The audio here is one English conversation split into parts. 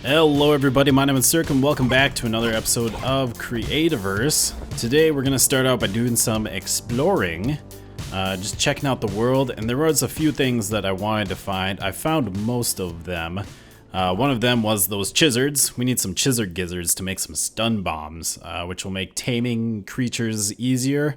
Hello everybody, my name is theSirhc and welcome back to another episode of Creativerse. Today we're going to start out by doing some exploring, just checking out the world, and there was a few things that I wanted to find. I found most of them. One of them was those chizzards. We need some chizzard gizzards to make some stun bombs, which will make taming creatures easier.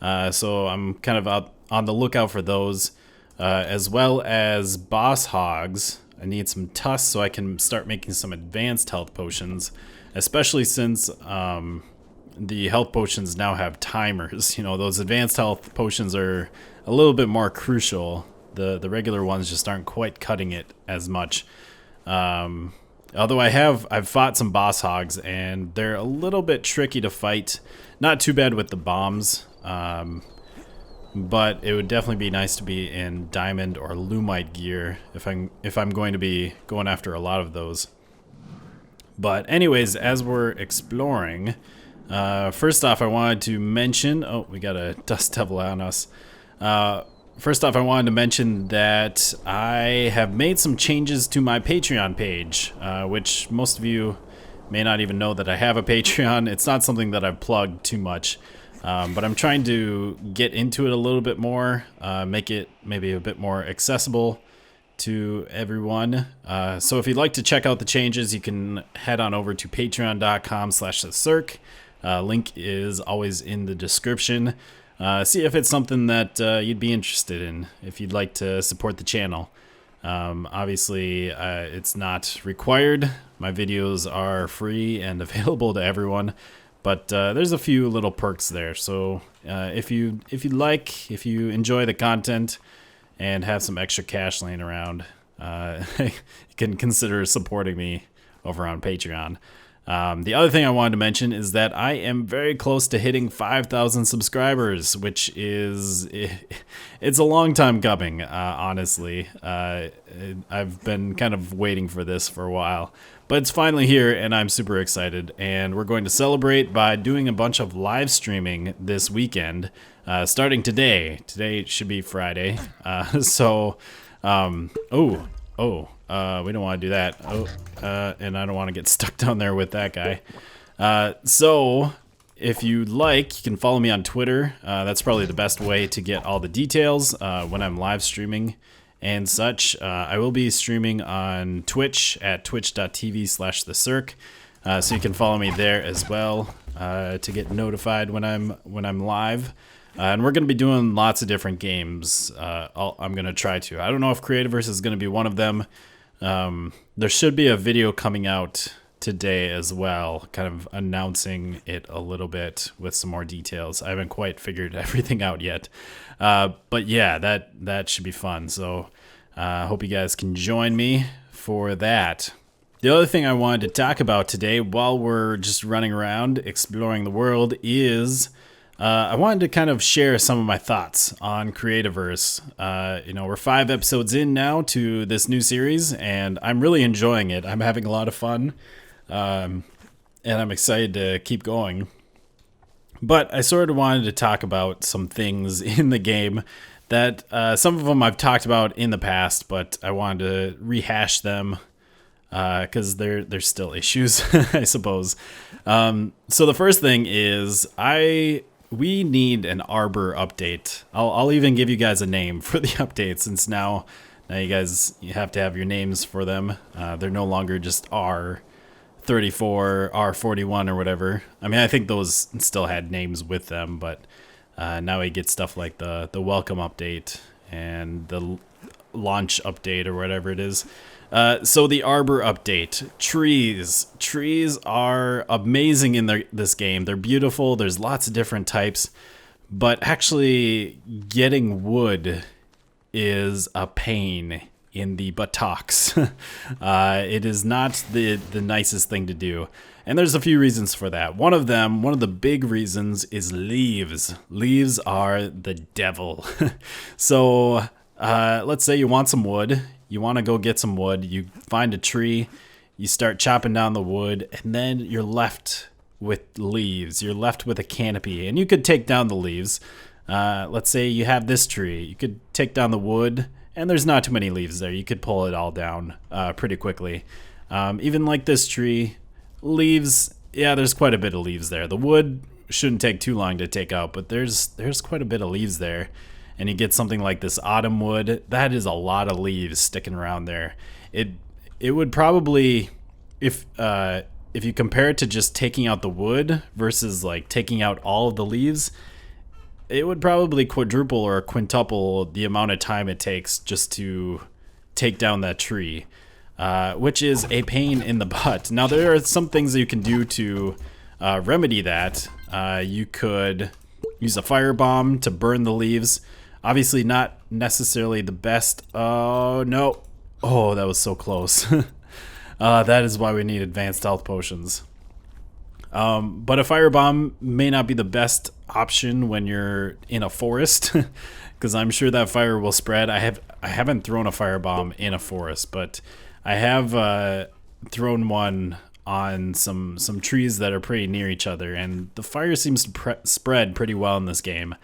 So I'm kind of out on the lookout for those, as well as boss hogs. I need some tusks so I can start making some advanced health potions, especially since the health potions now have timers. You know, those advanced health potions are a little bit more crucial. The regular ones just aren't quite cutting it as much. Although I've fought some boss hogs and they're a little bit tricky to fight. Not too bad with the bombs. But it would definitely be nice to be in diamond or lumite gear if I'm going to be going after a lot of those. But anyways, as we're exploring, first off I wanted to mention, oh, we got a dust devil on us. First off I wanted to mention that I have made some changes to my Patreon page, which most of you may not even know that I have a Patreon. It's not something that I've plugged too much. But I'm trying to get into it a little bit more, make it maybe a bit more accessible to everyone. So if you'd like to check out the changes, you can head on over to patreon.com/theSirhc. Link is always in the description. See if it's something that you'd be interested in, if you'd like to support the channel. Obviously, it's not required. My videos are free and available to everyone. But there's a few little perks there, so if you enjoy the content and have some extra cash laying around, you can consider supporting me over on Patreon. The other thing I wanted to mention is that I am very close to hitting 5,000 subscribers, which is it's a long time coming. Honestly, I've been kind of waiting for this for a while. But it's finally here, and I'm super excited. And we're going to celebrate by doing a bunch of live streaming this weekend, starting today. Today should be Friday. We don't want to do that. And I don't want to get stuck down there with that guy. So if you'd like, you can follow me on Twitter. That's probably the best way to get all the details when I'm live streaming and such. I will be streaming on Twitch at twitch.tv/theSirhc, so you can follow me there as well to get notified when I'm live. And we're going to be doing lots of different games. I'm going to try to. I don't know if Creativerse is going to be one of them. There should be a video coming out today as well, kind of announcing it a little bit with some more details. I haven't quite figured everything out yet. But yeah, that should be fun. So I hope you guys can join me for that. The other thing I wanted to talk about today while we're just running around exploring the world is I wanted to kind of share some of my thoughts on Creativerse. We're 5 episodes in now to this new series, and I'm really enjoying it. I'm having a lot of fun, and I'm excited to keep going. But I sort of wanted to talk about some things in the game that some of them I've talked about in the past, but I wanted to rehash them because there's still issues, I suppose. So the first thing is we need an arbor update. I'll even give you guys a name for the update, since now you have to have your names for them. They're no longer just R34, R41 or whatever. I mean, I think those still had names with them, but now we get stuff like the welcome update and the launch update or whatever it is. So the arbor update. Trees are amazing in this game. They're beautiful. There's lots of different types, but actually getting wood is a pain in the buttocks. It is not the nicest thing to do. And there's a few reasons for that. One of the big reasons is leaves. Leaves are the devil. So let's say you want some wood. You want to go get some wood. You find a tree. You start chopping down the wood. And then you're left with leaves. You're left with a canopy. And you could take down the leaves. Let's say you have this tree. You could take down the wood. And there's not too many leaves there. You could pull it all down pretty quickly. Even like this tree, leaves, yeah, there's quite a bit of leaves there. The wood shouldn't take too long to take out, but there's quite a bit of leaves there. And you get something like this autumn wood. That is a lot of leaves sticking around there. It would probably, if you compare it to just taking out the wood versus like taking out all of the leaves, it would probably quadruple or quintuple the amount of time it takes just to take down that tree, which is a pain in the butt. Now, there are some things that you can do to remedy that. You could use a firebomb to burn the leaves. Obviously not necessarily the best. Oh, no. Oh, that was so close. That is why we need advanced health potions. But a firebomb may not be the best option when you're in a forest, because I'm sure that fire will spread. I haven't thrown a firebomb in a forest, but I have thrown one on some trees that are pretty near each other, and the fire seems to spread pretty well in this game.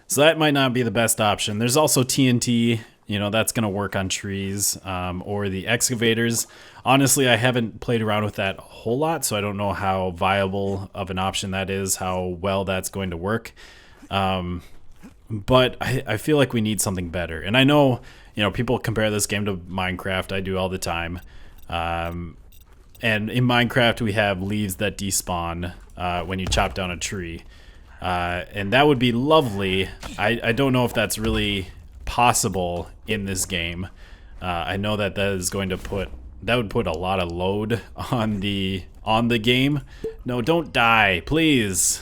So that might not be the best option. There's also TNT, that's going to work on trees, or the excavators. Honestly, I haven't played around with that a whole lot, so I don't know how viable of an option that is, how well that's going to work. But I feel like we need something better. And I know, people compare this game to Minecraft. I do all the time. And in Minecraft, we have leaves that despawn when you chop down a tree. And that would be lovely. I don't know if that's really possible in this game. I know that would put a lot of load on the game. No, don't die, please.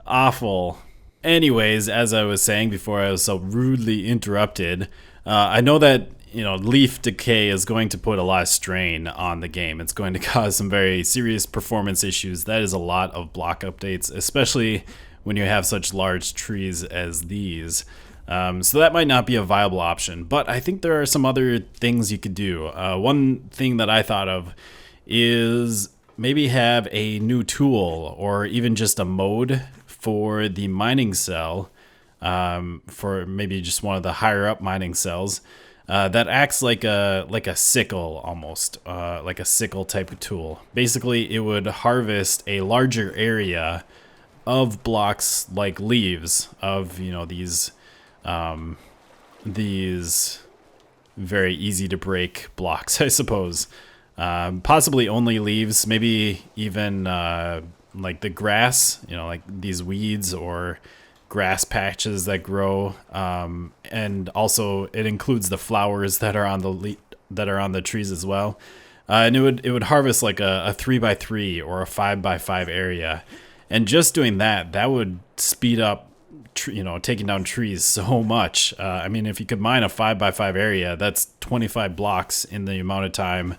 Awful. Anyways, as I was saying before I was so rudely interrupted, I know that leaf decay is going to put a lot of strain on the game. It's going to cause some very serious performance issues. That is a lot of block updates, especially when you have such large trees as these. So that might not be a viable option, but I think there are some other things you could do. One thing that I thought of is maybe have a new tool or even just a mode for the mining cell, for maybe just one of the higher up mining cells, that acts like a sickle almost, like a sickle type of tool. Basically, it would harvest a larger area of blocks like leaves of these very easy to break blocks, I suppose. Possibly only leaves, maybe even like the grass, like these weeds or grass patches that grow, and also it includes the flowers that are on the trees as well. And it would harvest like a 3x3 or a 5x5 area, and just doing that would speed up taking down trees so much. I mean, if you could mine a 5x5 area, that's 25 blocks in the amount of time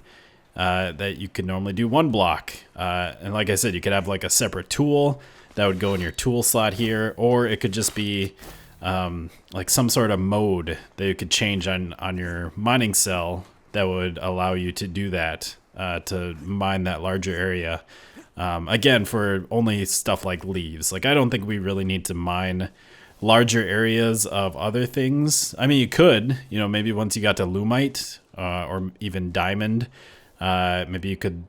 that you could normally do one block. And like I said, you could have like a separate tool that would go in your tool slot here, or it could just be like some sort of mode that you could change on your mining cell that would allow you to do that, to mine that larger area. Again, for only stuff like leaves. Like, I don't think we really need to mine larger areas of other things. I mean, you could, maybe once you got to lumite, or even diamond, maybe you could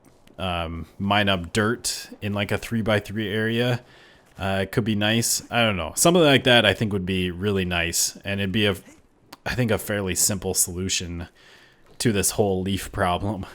mine up dirt in like a 3x3 area. It could be nice. I don't know. Something like that I think would be really nice. And it'd be I think a fairly simple solution to this whole leaf problem.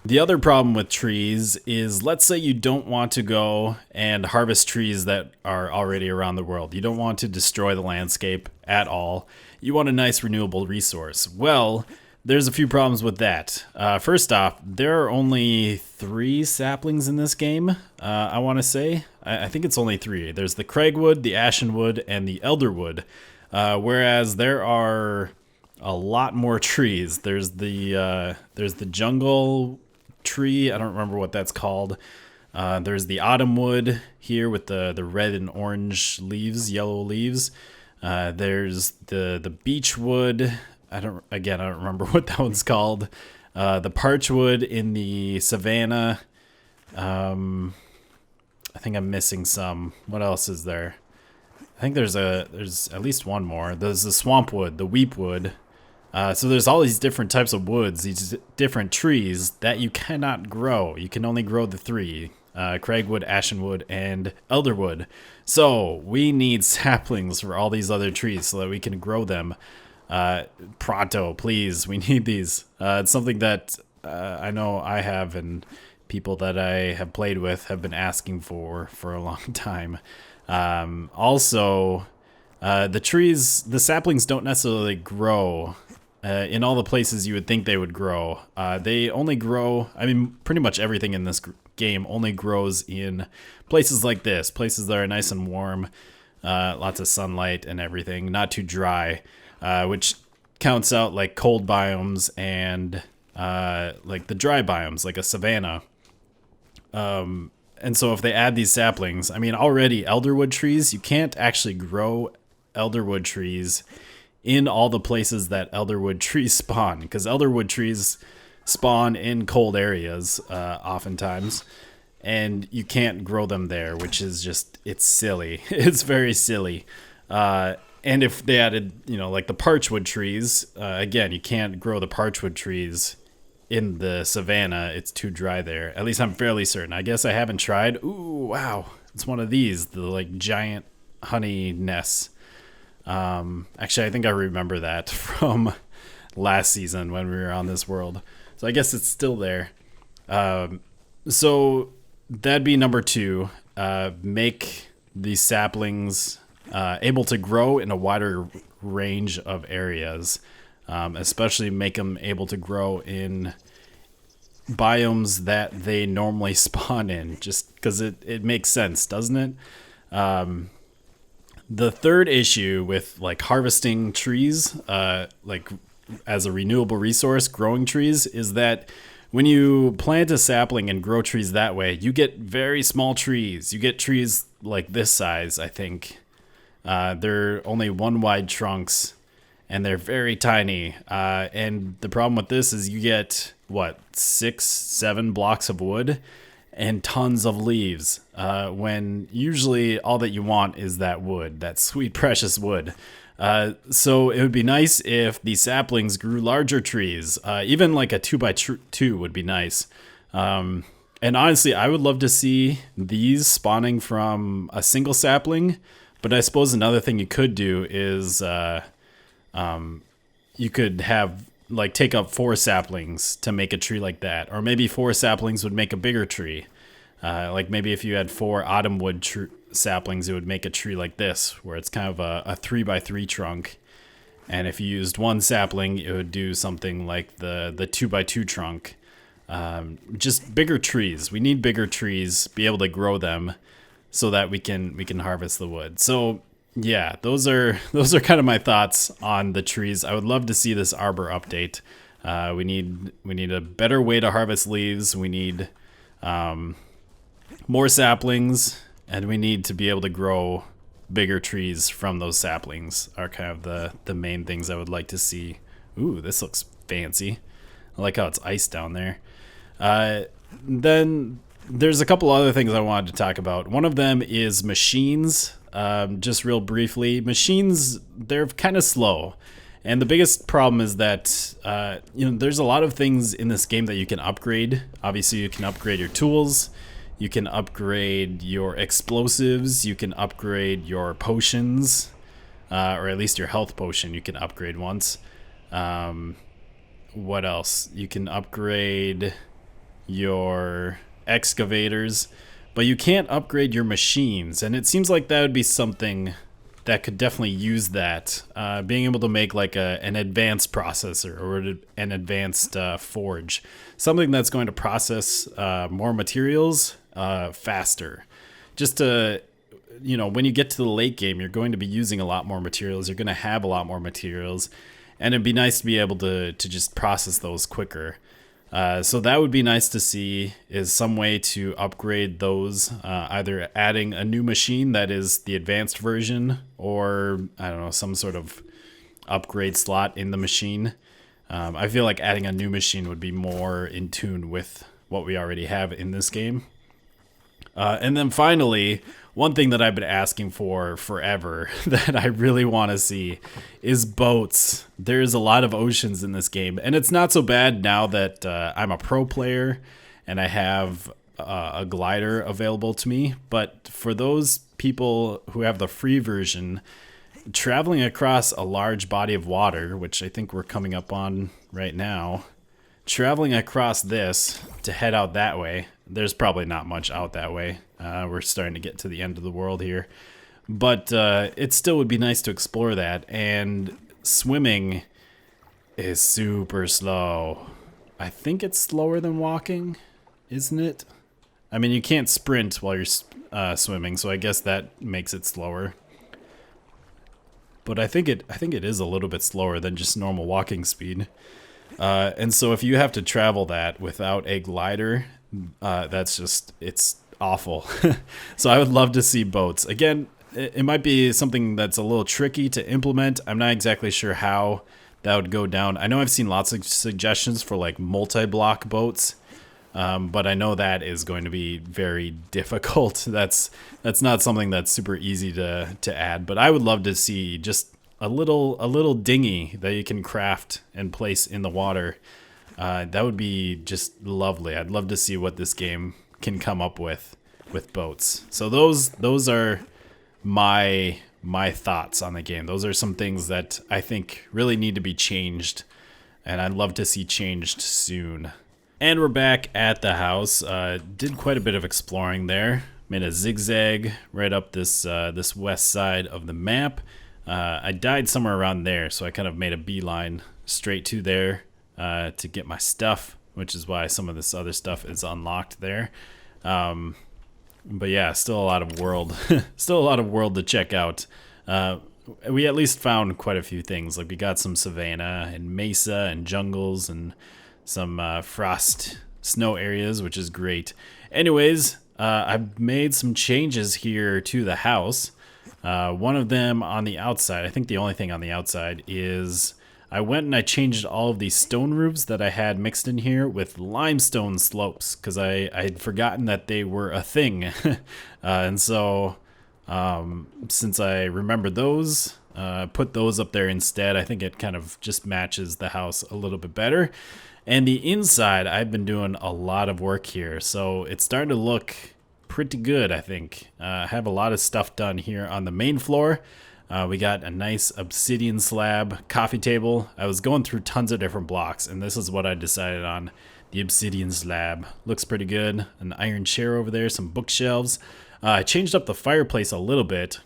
The other problem with trees is, let's say you don't want to go and harvest trees that are already around the world. You don't want to destroy the landscape at all. You want a nice renewable resource. Well, there's a few problems with that. First off, there are only 3 saplings in this game, I want to say. I think it's only 3. There's the cragwood, the ashenwood, and the elderwood. Whereas there are a lot more trees. There's the jungle tree. I don't remember what that's called. There's the autumn wood here with the red and orange leaves, yellow leaves. There's the beech wood. I don't remember what that one's called. The parchwood in the savanna. I think I'm missing some. What else is there? I think there's at least one more. There's the swampwood, the weepwood. So there's all these different types of woods, these different trees that you cannot grow. You can only grow the three, cragwood, ashenwood, and elderwood. So we need saplings for all these other trees so that we can grow them. Pronto, please, we need these. It's something that I know I have, and people that I have played with have been asking for a long time. Also, the saplings don't necessarily grow in all the places you would think they would grow. They only grow, I mean, pretty much everything in this game only grows in places like this, places that are nice and warm, lots of sunlight and everything, not too dry, which counts out like cold biomes and like the dry biomes, like a savanna. And so if they add these saplings, I mean, already elderwood trees, you can't actually grow elderwood trees in all the places that elderwood trees spawn, because elderwood trees spawn in cold areas oftentimes, and you can't grow them there, which is just, it's silly. It's very silly. And if they added, you know, like the parchwood trees, again, you can't grow the parchwood trees in the savanna. It's too dry there. At least I'm fairly certain. I guess I haven't tried. Ooh, wow. It's one of these, the like giant honey nests. Actually, I think I remember that from last season when we were on this world. So I guess it's still there. So that'd be number 2. Make these saplings able to grow in a wider range of areas. Especially make them able to grow in biomes that they normally spawn in, just because it makes sense, doesn't it? The third issue with like harvesting trees, like as a renewable resource, growing trees, is that when you plant a sapling and grow trees that way, you get very small trees. You get trees like this size, I think. They're only 1 wide trunks, and they're very tiny. And the problem with this is you get, what, 6-7 blocks of wood and tons of leaves, when usually all that you want is that wood, that sweet, precious wood. So it would be nice if the saplings grew larger trees. Even like a 2x2 would be nice. And honestly, I would love to see these spawning from a single sapling. But I suppose another thing you could do is you could have like take up 4 saplings to make a tree like that, or maybe 4 saplings would make a bigger tree. Like maybe if you had 4 autumn wood saplings, it would make a tree like this, where it's kind of a 3x3 trunk. And if you used 1 sapling, it would do something like the 2x2 trunk. Just bigger trees. We need bigger trees, be able to grow them, so that we can harvest the wood. So yeah, those are kind of my thoughts on the trees. I would love to see this arbor update. We need a better way to harvest leaves. We need more saplings, and we need to be able to grow bigger trees from those saplings. Are kind of the main things I would like to see. Ooh, this looks fancy. I like how it's iced down there. Then there's a couple other things I wanted to talk about. One of them is machines. Just real briefly, machines, they're kind of slow. And the biggest problem is that, there's a lot of things in this game that you can upgrade. Obviously, you can upgrade your tools. You can upgrade your explosives. You can upgrade your potions, or at least your health potion you can upgrade once. What else? You can upgrade your excavators, but you can't upgrade your machines, and it seems like that would be something that could definitely use that. Being able to make like an advanced processor or an advanced forge, something that's going to process more materials faster. Just to, when you get to the late game, you're going to be using a lot more materials. You're going to have a lot more materials, and it'd be nice to be able to just process those quicker. So that would be nice to see, is some way to upgrade those, either adding a new machine that is the advanced version, or I don't know, some sort of upgrade slot in the machine. I feel like adding a new machine would be more in tune with what we already have in this game. And then finally, one thing that I've been asking for forever that I really want to see is boats. There's a lot of oceans in this game, and it's not so bad now that I'm a pro player and I have a glider available to me. But for those people who have the free version, traveling across a large body of water, which I think we're coming up on right now, traveling across this to head out that way, there's probably not much out that way. We're starting to get to the end of the world here. But it still would be nice to explore that. And swimming is super slow. I think it's slower than walking, isn't it? I mean, you can't sprint while you're swimming, so I guess that makes it slower. But I think it is a little bit slower than just normal walking speed. And so if you have to travel that without a glider, it's awful. So I would love to see boats. Again, it might be something that's a little tricky to implement. I'm not exactly sure how that would go down. I know I've seen lots of suggestions for like multi-block boats, but I know that is going to be very difficult. That's not something that's super easy to add. But I would love to see just a little dinghy that you can craft and place in the water. That would be just lovely. I'd love to see what this game can come up with boats. So those are my thoughts on the game. Those are some things that I think really need to be changed, and I'd love to see changed soon. And we're back at the house. Did quite a bit of exploring there. Made a zigzag right up this west side of the map. I died somewhere around there, so I kind of made a beeline straight to there to get my stuff, which is why some of this other stuff is unlocked there. But yeah, still a lot of world, to check out. We at least found quite a few things. Like we got some savanna and mesa and jungles and some frost snow areas, which is great. Anyways, I've made some changes here to the house. One of them on the outside, I think the only thing on the outside is I went and I changed all of these stone roofs that I had mixed in here with limestone slopes because I had forgotten that they were a thing. And so since I remembered those, put those up there instead. I think it kind of just matches the house a little bit better. And the inside, I've been doing a lot of work here, so it's starting to look pretty good, I think. I have a lot of stuff done here on the main floor. We got a nice obsidian slab coffee table. I was going through tons of different blocks, and this is what I decided on. The obsidian slab. Looks pretty good. An iron chair over there, some bookshelves. I changed up the fireplace a little bit.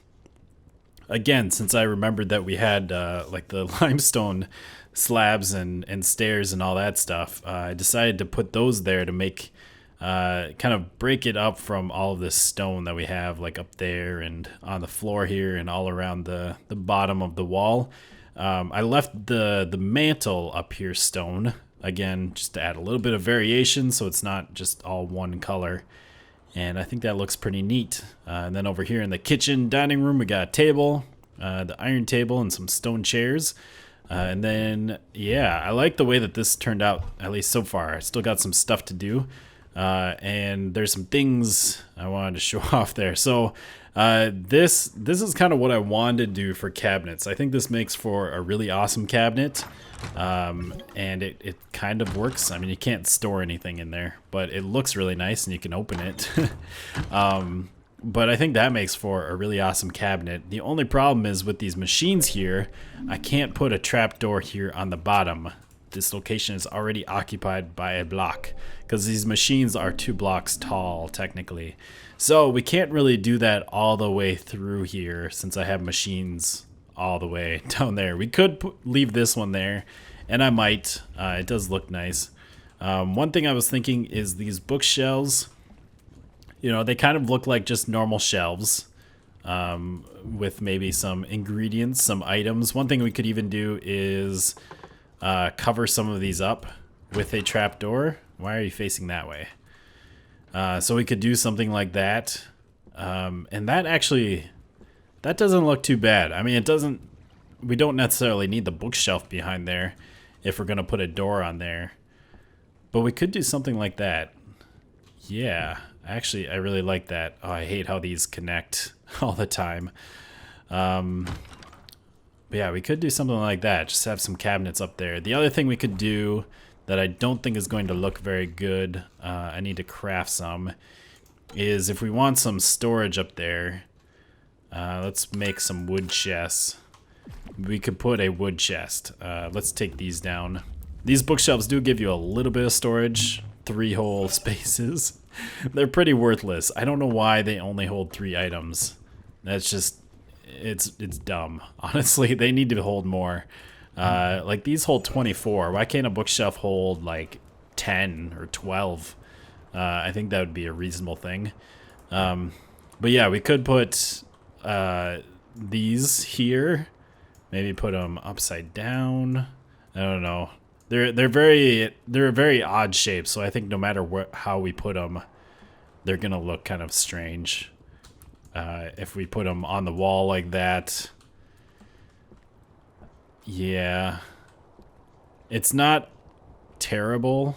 Again, since I remembered that we had like the limestone slabs and stairs and all that stuff, I decided to put those there to make kind of break it up from all of this stone that we have like up there and on the floor here and all around the bottom of the wall. I left the mantle up here stone, again, just to add a little bit of variation so it's not just all one color. And I think that looks pretty neat. And then over here in the kitchen dining room, we got a table, the iron table and some stone chairs. And then, yeah, I like the way that this turned out, at least so far. I still got some stuff to do. And there's some things I wanted to show off there. So this is kind of what I wanted to do for cabinets. I think this makes for a really awesome cabinet. And it kind of works. I mean, you can't store anything in there, but it looks really nice and you can open it. But I think that makes for a really awesome cabinet. The only problem is with these machines here, I can't put a trapdoor here on the bottom. This location is already occupied by a block because these machines are 2 blocks tall technically. So we can't really do that all the way through here since I have machines all the way down there. We could leave this one there, and I might. It does look nice. One thing I was thinking is these bookshelves. You know, they kind of look like just normal shelves with maybe some ingredients, some items. One thing we could even do is cover some of these up with a trapdoor. Why are you facing that way? So we could do something like that. And that doesn't look too bad. I mean, we don't necessarily need the bookshelf behind there if we're going to put a door on there. But we could do something like that. Yeah, actually, I really like that. Oh, I hate how these connect all the time. But yeah, we could do something like that. Just have some cabinets up there. The other thing we could do that I don't think is going to look very good, I need to craft some, is if we want some storage up there, let's make some wood chests. We could put a wood chest. Let's take these down. These bookshelves do give you a little bit of storage, 3 whole spaces. They're pretty worthless. I don't know why they only hold 3 items. That's just, it's dumb. Honestly, they need to hold more. Like these hold 24. Why can't a bookshelf hold like 10 or 12? I think that would be a reasonable thing. But yeah, we could put these here. Maybe put them upside down. I don't know. They're a very odd shape, so I think no matter how we put them, they're gonna look kind of strange. If we put them on the wall like that, yeah, it's not terrible.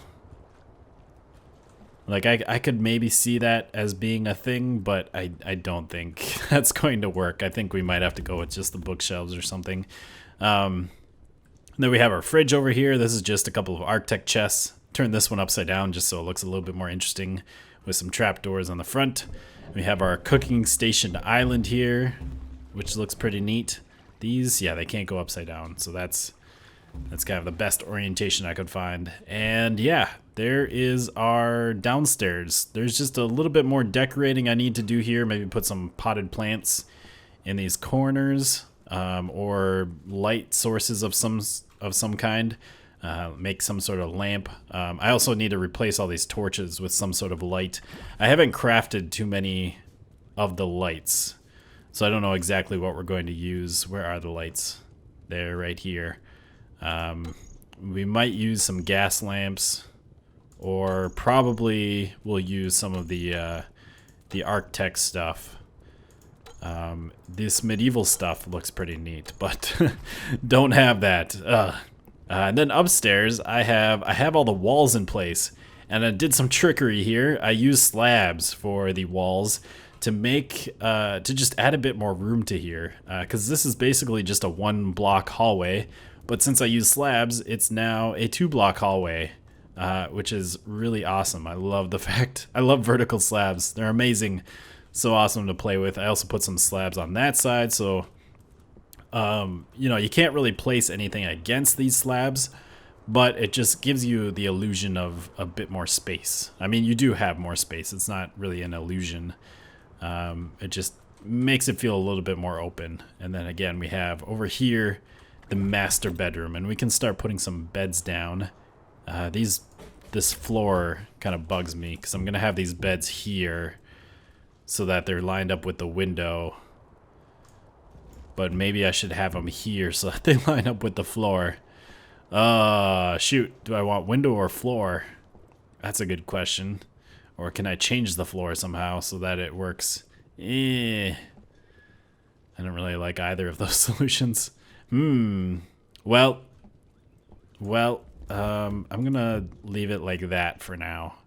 Like I could maybe see that as being a thing, but I don't think that's going to work. I think we might have to go with just the bookshelves or something. Then we have our fridge over here. This is just a couple of Arctech chests. Turn this one upside down just so it looks a little bit more interesting with some trapdoors on the front. We have our cooking station island here, which looks pretty neat. These, yeah, they can't go upside down, so that's kind of the best orientation I could find. And yeah, there is our downstairs. There's just a little bit more decorating I need to do here. Maybe put some potted plants in these corners, or light sources of some kind. Make some sort of lamp. I also need to replace all these torches with some sort of light. I haven't crafted too many of the lights, so I don't know exactly what we're going to use. Where are the lights? They're right here. We might use some gas lamps, or probably we'll use some of the Arctech stuff. This medieval stuff looks pretty neat, but don't have that. And then upstairs, I have all the walls in place, and I did some trickery here. I used slabs for the walls to make to just add a bit more room to here, because this is basically just a 1-block hallway. But since I use slabs, it's now a 2-block hallway, which is really awesome. I love the fact I love vertical slabs. They're amazing, so awesome to play with. I also put some slabs on that side, so you know, you can't really place anything against these slabs, but it just gives you the illusion of a bit more space. I mean, you do have more space. It's not really an illusion. It just makes it feel a little bit more open. And then again, we have over here the master bedroom, and we can start putting some beds down. This floor kind of bugs me because I'm gonna have these beds here so that they're lined up with the window. But maybe I should have them here so that they line up with the floor. Shoot. Do I want window or floor? That's a good question. Or can I change the floor somehow so that it works? I don't really like either of those solutions. Well, I'm gonna leave it like that for now,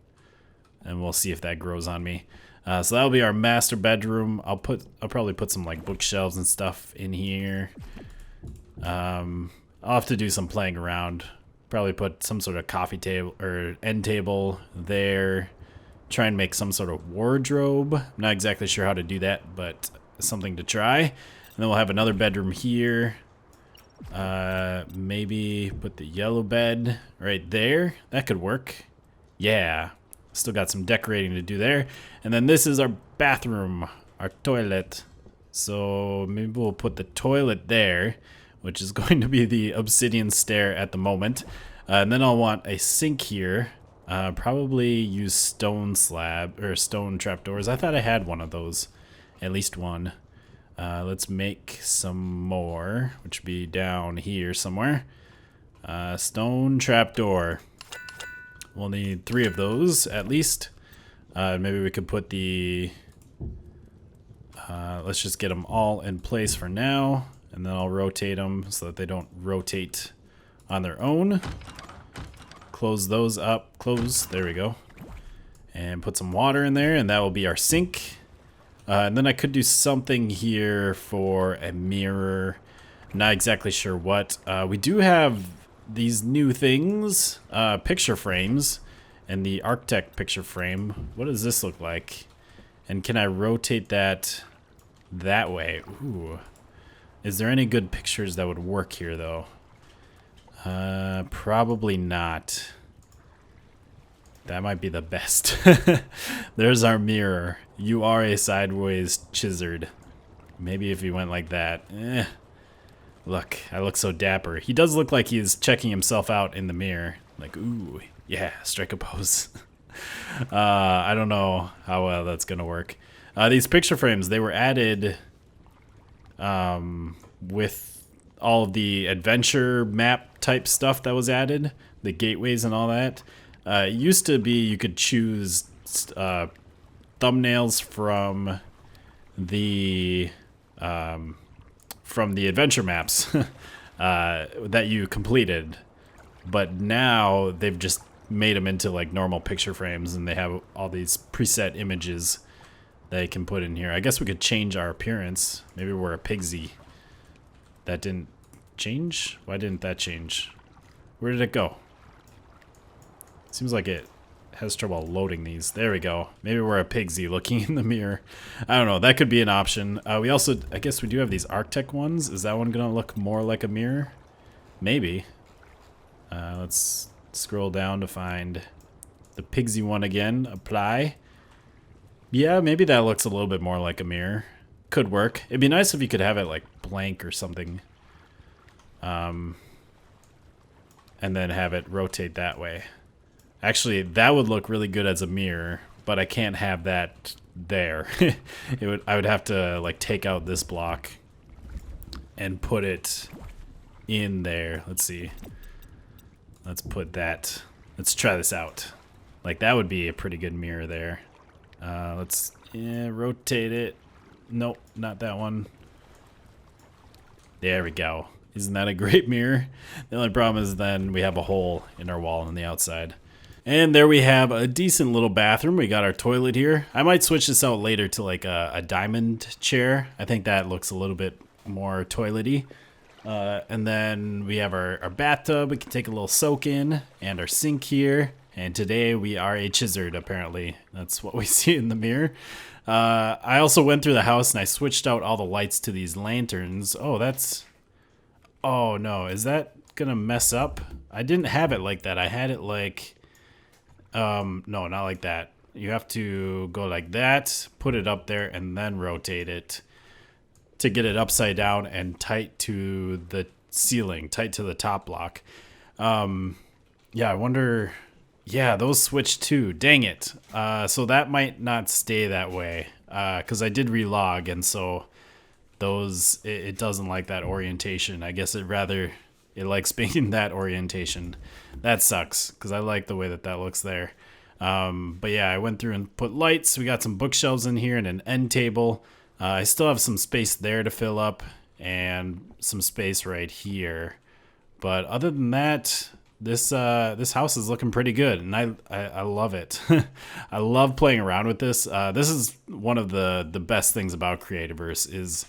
and we'll see if that grows on me. So that'll be our master bedroom. I'll probably put some like bookshelves and stuff in here. I'll have to do some playing around. Probably put some sort of coffee table or end table there. Try and make some sort of wardrobe. I'm not exactly sure how to do that, but something to try. And then we'll have another bedroom here. Maybe put the yellow bed right there. That could work. Yeah. Still got some decorating to do there. And then this is our bathroom, our toilet. So maybe we'll put the toilet there, which is going to be the obsidian stair at the moment. And then I'll want a sink here. Probably use stone slab or stone trapdoors. I thought I had one of those, at least one. Let's make some more, which would be down here somewhere. Stone trapdoor. We'll need 3 of those at least. Maybe we could put the... let's just get them all in place for now, and then I'll rotate them so that they don't rotate on their own. Close those up. Close. There we go. and put some water in there, and that will be our sink. And then I could do something here for a mirror. Not exactly sure what. We do have these new things, picture frames, and the Architect picture frame. What does this look like? And can I rotate that way? Ooh. Is there any good pictures that would work here, though? Probably not. That might be the best. There's our mirror. You are a sideways chisered. Maybe if he went like that. Look, I look so dapper. He does look like he's checking himself out in the mirror. Like, ooh, yeah, strike a pose. I don't know how well that's gonna work. These picture frames, they were added with all of the adventure map type stuff that was added, the gateways and all that. It used to be you could choose thumbnails from the adventure maps that you completed, but now they've just made them into like normal picture frames, and they have all these preset images that you can put in here. I guess we could change our appearance. Maybe we're a pigsy. That didn't change? Why didn't that change? Where did it go? Seems like it has trouble loading these. There we go. Maybe we're a pigsy looking in the mirror. I don't know. That could be an option. We also, I guess we do have these Architect ones. Is that one going to look more like a mirror? Maybe. Let's scroll down to find the pigsy one again. Apply. Yeah, maybe that looks a little bit more like a mirror. Could work. It'd be nice if you could have it like blank or something. And then have it rotate that way. Actually, that would look really good as a mirror, but I can't have that there. I would have to like take out this block and put it in there. Let's see. Let's put that. Let's try this out. Like that would be a pretty good mirror there. Let's rotate it. Nope, not that one. There we go. Isn't that a great mirror? The only problem is then we have a hole in our wall on the outside. And there we have a decent little bathroom. We got our toilet here. I might switch this out later to like a diamond chair. I think that looks a little bit more toilety. And then we have our bathtub. We can take a little soak in, and our sink here. And today we are a chisered, apparently. That's what we see in the mirror. I also went through the house and I switched out all the lights to these lanterns. Oh, that's... Oh, no. Is that gonna mess up? I didn't have it like that. I had it like... no, not like that. You have to go like that, put it up there, and then rotate it to get it upside down and tight to the ceiling, tight to the top block. Yeah, I wonder... Yeah, those switched too. Dang it. So that might not stay that way, because I did relog, and so those it doesn't like that orientation. I guess it likes being that orientation. That sucks, because I like the way that looks there. But yeah, I went through and put lights. We got some bookshelves in here and an end table. I still have some space there to fill up and some space right here. But other than that, this house is looking pretty good, and I love it. I love playing around with this. This is one of the best things about Creativerse is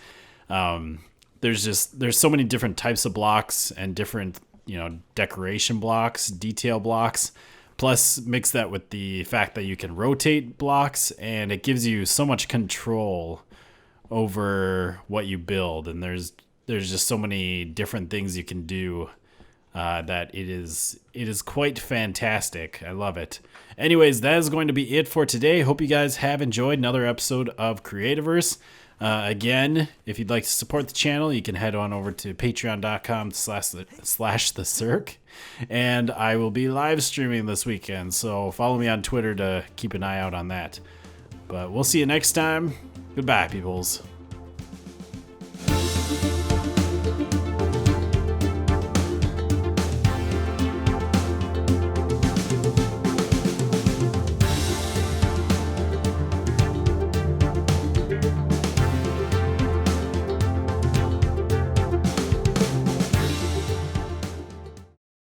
there's so many different types of blocks and different decoration blocks, detail blocks. Plus, mix that with the fact that you can rotate blocks, and it gives you so much control over what you build. And there's just so many different things you can do. That it is quite fantastic. I love it. Anyways, that is going to be it for today. Hope you guys have enjoyed another episode of Creativerse. Again, if you'd like to support the channel, you can head on over to patreon.com/theSirhc, and I will be live streaming this weekend. So follow me on Twitter to keep an eye out on that. But we'll see you next time. Goodbye, peoples.